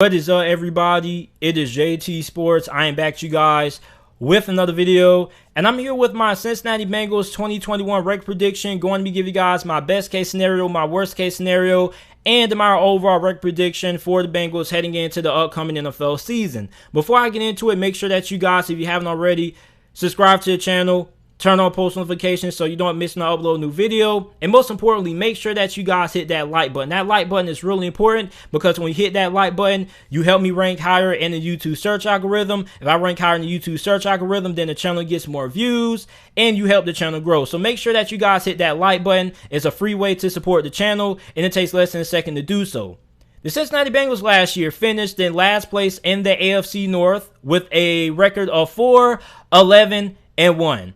What is up, everybody? It is JT Sports. I am back to you guys with another video, and I'm here with my Cincinnati Bengals 2021 record prediction. Going to be giving you guys my best case scenario, my worst case scenario, and my overall record prediction for the Bengals heading into the upcoming NFL season. Before I get into it, make sure that you guys, if you haven't already, subscribe to the channel. Turn on post notifications so you don't miss when I upload a new video. And most importantly, make sure that you guys hit that like button. That like button is really important because when you hit that like button, you help me rank higher in the YouTube search algorithm. If I rank higher in the YouTube search algorithm, then the channel gets more views and you help the channel grow. So make sure that you guys hit that like button. It's a free way to support the channel and it takes less than a second to do so. The Cincinnati Bengals last year finished in last place in the AFC North with a record of 4-11-1.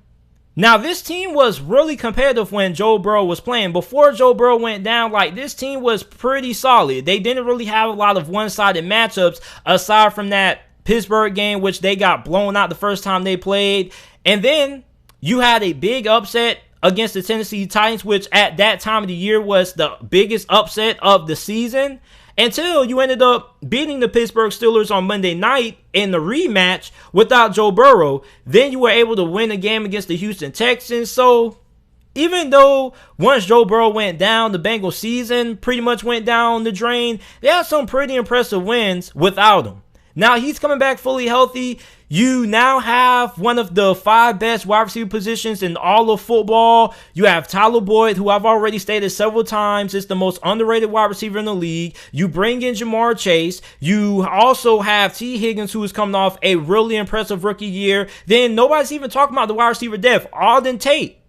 Now, this team was really competitive when Joe Burrow was playing. Before Joe Burrow went down, this team was pretty solid. They didn't really have a lot of one-sided matchups aside from that Pittsburgh game, which they got blown out the first time they played. And then you had a big upset against the Tennessee Titans, which at that time of the year was the biggest upset of the season. Until you ended up beating the Pittsburgh Steelers on Monday night in the rematch without Joe Burrow. Then you were able to win a game against the Houston Texans. So even though once Joe Burrow went down, the Bengals season pretty much went down the drain, they had some pretty impressive wins without him. Now he's coming back fully healthy. You now have one of the 5 best wide receiver positions in all of football. You have Tyler Boyd, who I've already stated several times is the most underrated wide receiver in the league. You bring in Jamar Chase. You also have T. Higgins, who is coming off a really impressive rookie year. Then nobody's even talking about the wide receiver depth. Auden Tate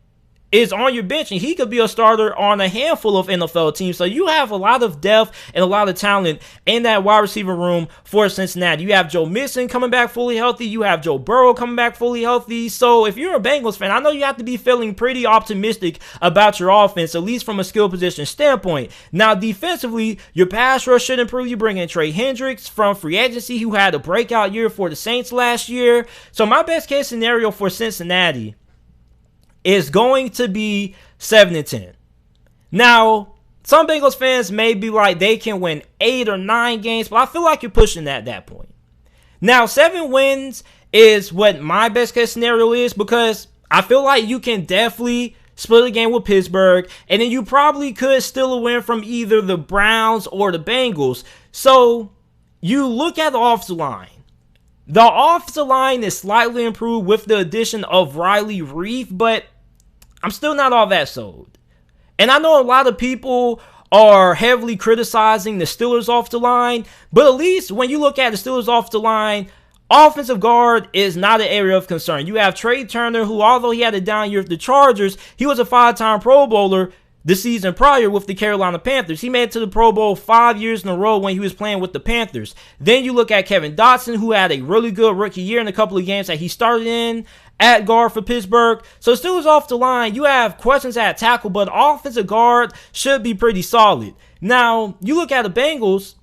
is on your bench, and he could be a starter on a handful of NFL teams. So you have a lot of depth and a lot of talent in that wide receiver room for Cincinnati. You have Joe Mixon coming back fully healthy. You have Joe Burrow coming back fully healthy. So if you're a Bengals fan, I know you have to be feeling pretty optimistic about your offense, at least from a skill position standpoint. Now, defensively, your pass rush should improve. You bring in Trey Hendricks from free agency, who had a breakout year for the Saints last year. So my best case scenario for Cincinnati is going to be 7-10. Now, some Bengals fans may be like they can win 8 or 9 games, but I feel like you're pushing that at that point. Now, 7 wins is what my best case scenario is because I feel like you can definitely split a game with Pittsburgh, and then you probably could steal a win from either the Browns or the Bengals. So you look at the offensive line. The offensive line is slightly improved with the addition of Riley Reef, but I'm still not all that sold. And I know a lot of people are heavily criticizing the Steelers offensive line, but at least when you look at the Steelers offensive line, offensive guard is not an area of concern. You have Trey Turner, who although he had a down year with the Chargers, he was a 5-time Pro Bowler the season prior with the Carolina Panthers. He made it to the Pro Bowl 5 years in a row when he was playing with the Panthers. Then you look at Kevin Dotson, who had a really good rookie year in a couple of games that he started in at guard for Pittsburgh. So Steelers off the line, you have questions at tackle, but offensive guard should be pretty solid. Now, you look at the Bengals,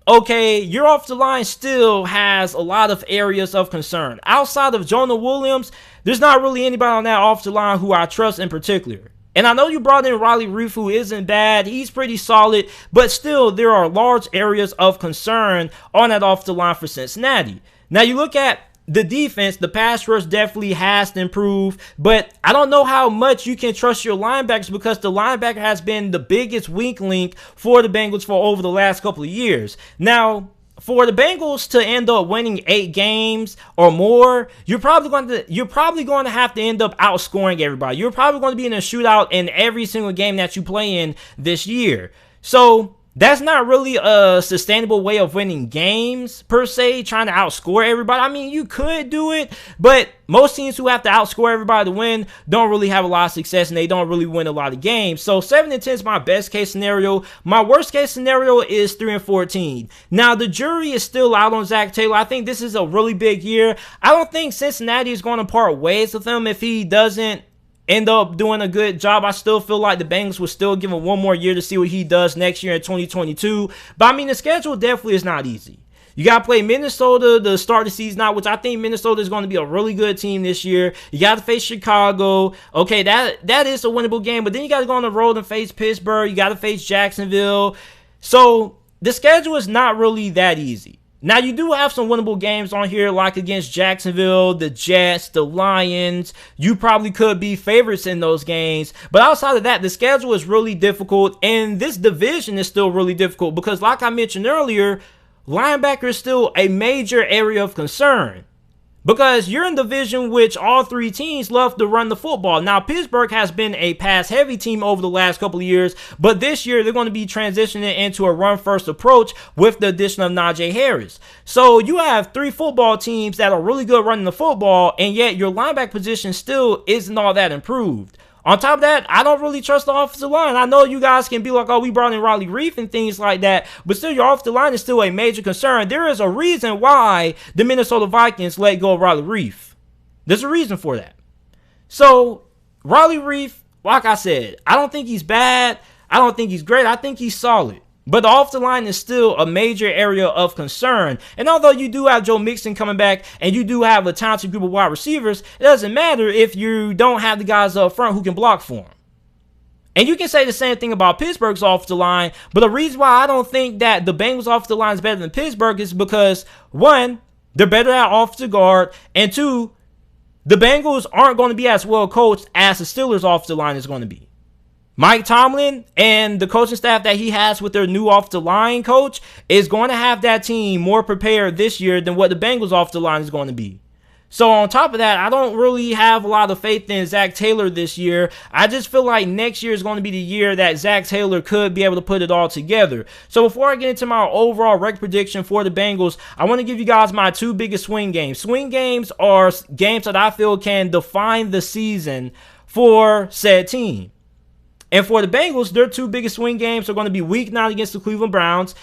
okay, your offensive line still has a lot of areas of concern. Outside of Jonah Williams, there's not really anybody on that offensive line who I trust in particular. And I know you brought in Riley Reef, who isn't bad. He's pretty solid, but still there are large areas of concern on that offensive line for Cincinnati. Now you look at the defense, the pass rush definitely has to improve, but I don't know how much you can trust your linebackers because the linebacker has been the biggest weak link for the Bengals for over the last couple of years. Now, for the Bengals to end up winning 8 games or more, you're probably going to have to end up outscoring everybody. You're probably going to be in a shootout in every single game that you play in this year. So that's not really a sustainable way of winning games, per se, trying to outscore everybody. I mean, you could do it, but most teams who have to outscore everybody to win don't really have a lot of success, and they don't really win a lot of games. So 7-10 is my best case scenario. My worst case scenario is 3-14. Now, the jury is still out on Zach Taylor. I think this is a really big year. I don't think Cincinnati is going to part ways with him if he doesn't end up doing a good job. I still feel like the Bengals will still give him one more year to see what he does next year in 2022. But I mean, the schedule definitely is not easy. You got to play Minnesota to start the season out, which I think Minnesota is going to be a really good team this year. You got to face Chicago. Okay, that is a winnable game. But then you got to go on the road and face Pittsburgh. You got to face Jacksonville. So the schedule is not really that easy. Now, you do have some winnable games on here, like against Jacksonville, the Jets, the Lions. You probably could be favorites in those games. But outside of that, the schedule is really difficult. And this division is still really difficult because, like I mentioned earlier, linebacker is still a major area of concern. Because you're in a division which all three teams love to run the football. Now, Pittsburgh has been a pass-heavy team over the last couple of years, but this year they're going to be transitioning into a run-first approach with the addition of Najee Harris. So you have three football teams that are really good running the football, and yet your linebacker position still isn't all that improved. On top of that, I don't really trust the offensive line. I know you guys can be like, oh, we brought in Riley Reef and things like that, but still, your offensive line is still a major concern. There is a reason why the Minnesota Vikings let go of Riley Reef. There's a reason for that. So, Riley Reef, like I said, I don't think he's bad. I don't think he's great. I think he's solid. But the offensive line is still a major area of concern. And although you do have Joe Mixon coming back and you do have a talented group of wide receivers, it doesn't matter if you don't have the guys up front who can block for him. And you can say the same thing about Pittsburgh's offensive line, but the reason why I don't think that the Bengals offensive line is better than Pittsburgh is because, one, they're better at offensive guard, and two, the Bengals aren't going to be as well coached as the Steelers' offensive line is going to be. Mike Tomlin and the coaching staff that he has with their new offensive line coach is going to have that team more prepared this year than what the Bengals offensive line is going to be. So on top of that, I don't really have a lot of faith in Zach Taylor this year. I just feel like next year is going to be the year that Zach Taylor could be able to put it all together. So before I get into my overall record prediction for the Bengals, I want to give you guys my two biggest swing games. Swing games are games that I feel can define the season for said team. And for the Bengals, their two biggest swing games are going to be Week 9 against the Cleveland Browns.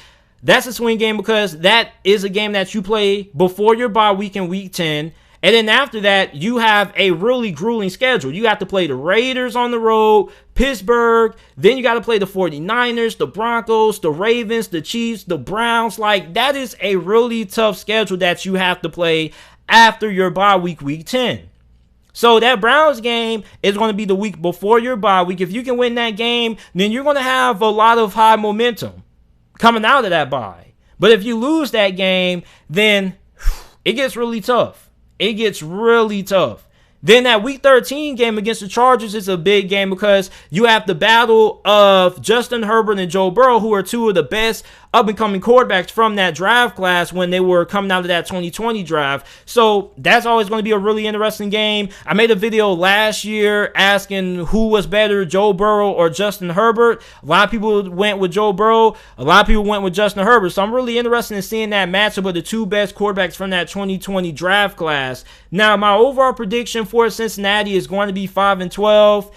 That's a swing game because that is a game that you play before your bye week in Week 10. And then after that, you have a really grueling schedule. You have to play the Raiders on the road, Pittsburgh. Then you got to play the 49ers, the Broncos, the Ravens, the Chiefs, the Browns. Like, that is a really tough schedule that you have to play after your bye week, Week 10. So that Browns game is going to be the week before your bye week. If you can win that game, then you're going to have a lot of high momentum coming out of that bye. But if you lose that game, then it gets really tough. It gets really tough. Then that Week 13 game against the Chargers is a big game because you have the battle of Justin Herbert and Joe Burrow, who are two of the best up-and-coming quarterbacks from that draft class when they were coming out of that 2020 draft. So that's always going to be a really interesting game. I made a video last year asking who was better, Joe Burrow or Justin Herbert. A lot of people went with Joe Burrow. A lot of people went with Justin Herbert. So I'm really interested in seeing that matchup of the two best quarterbacks from that 2020 draft class. Now, my overall prediction for Cincinnati is going to be 5-12.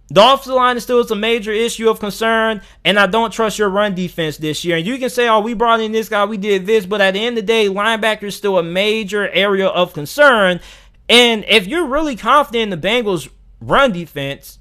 The offensive line is still a major issue of concern, and I don't trust your run defense this year. And you can say, oh, we brought in this guy, we did this, but at the end of the day, linebacker is still a major area of concern. And if you're really confident in the Bengals' run defense,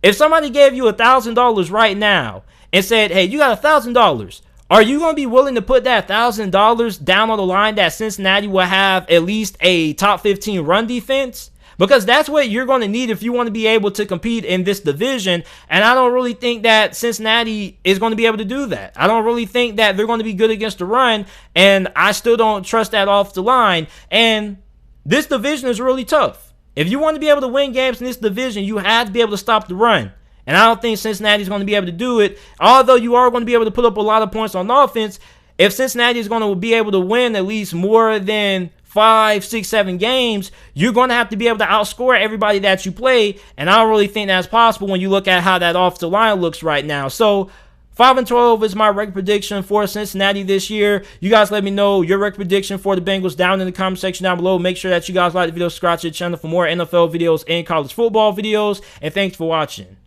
if somebody gave you $1,000 right now and said, hey, you got $1,000, are you going to be willing to put that $1,000 down on the line that Cincinnati will have at least a top 15 run defense? Because that's what you're going to need if you want to be able to compete in this division. And I don't really think that Cincinnati is going to be able to do that. I don't really think that they're going to be good against the run. And I still don't trust that offensive line. And this division is really tough. If you want to be able to win games in this division, you have to be able to stop the run. And I don't think Cincinnati is going to be able to do it. Although you are going to be able to put up a lot of points on offense, if Cincinnati is going to be able to win at least more than 5, 6, 7 games, you're going to have to be able to outscore everybody that you play. And I don't really think that's possible when you look at how that offensive line looks right now. So 5-12 is my record prediction for Cincinnati this year. You guys let me know your record prediction for the Bengals down in the comment section down below. Make sure that you guys like the video, subscribe to the channel for more NFL videos and college football videos. And thanks for watching.